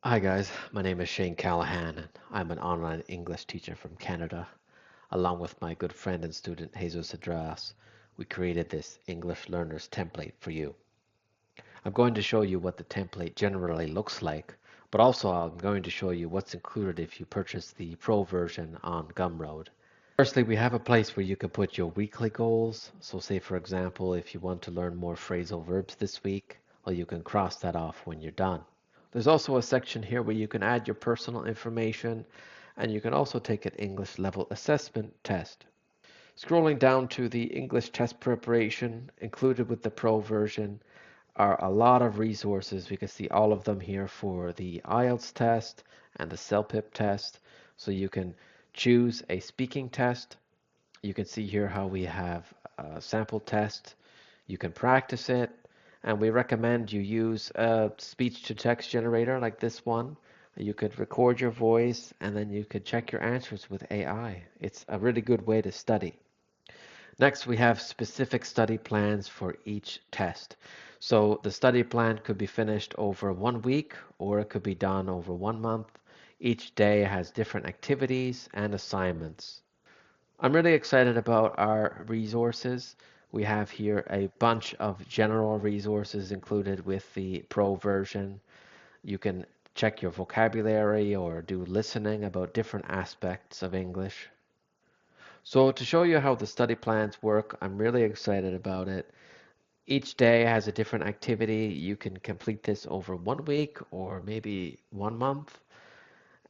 Hi guys, my name is Shane Callahan and I'm an online English teacher from Canada. Along with my good friend and student Jesus Adras, we created this English Learners template for you. I'm going to show you what the template generally looks like, but also I'm going to show you what's included if you purchase the Pro version on Gumroad. Firstly, we have a place where you can put your weekly goals. So say for example, if you want to learn more phrasal verbs this week, well you can cross that off when you're done. There's also a section here where you can add your personal information and you can also take an English level assessment test. Scrolling down to the English test preparation included with the Pro version are a lot of resources. We can see all of them here for the IELTS test and the CELPIP test. So you can choose a speaking test. You can see here how we have a sample test. You can practice it, and we recommend you use a speech to text generator like this one. You could record your voice and then you could check your answers with AI. It's a really good way to study. Next, we have specific study plans for each test. So the study plan could be finished over 1 week or it could be done over 1 month. Each day has different activities and assignments. I'm really excited about our resources. We have here a bunch of general resources included with the Pro version. You can check your vocabulary or do listening about different aspects of English. So to show you how the study plans work, I'm really excited about it. Each day has a different activity. You can complete this over 1 week or maybe 1 month.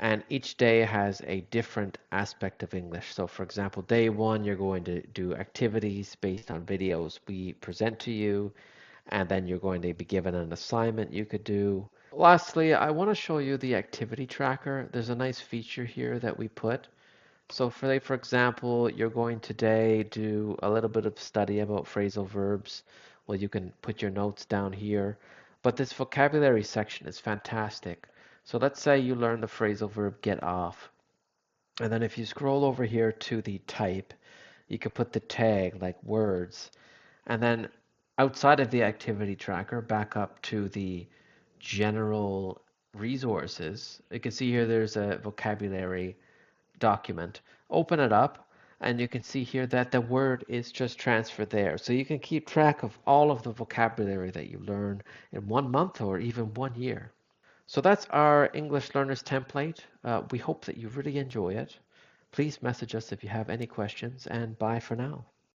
And each day has a different aspect of English. So for example, day one, you're going to do activities based on videos we present to you, and then you're going to be given an assignment you could do. Lastly, I want to show you the activity tracker. There's a nice feature here that we put. So for example, you're going today do a little bit of study about phrasal verbs. Well, you can put your notes down here. But this vocabulary section is fantastic. So let's say you learn the phrasal verb get off. And then if you scroll over here to the type, you can put the tag like words. And then outside of the activity tracker, back up to the general resources. You can see here there's a vocabulary document. Open it up and you can see here that the word is just transferred there. So you can keep track of all of the vocabulary that you learn in 1 month or even 1 year. So that's our English Learners template. We hope that you really enjoy it. Please message us if you have any questions, and bye for now.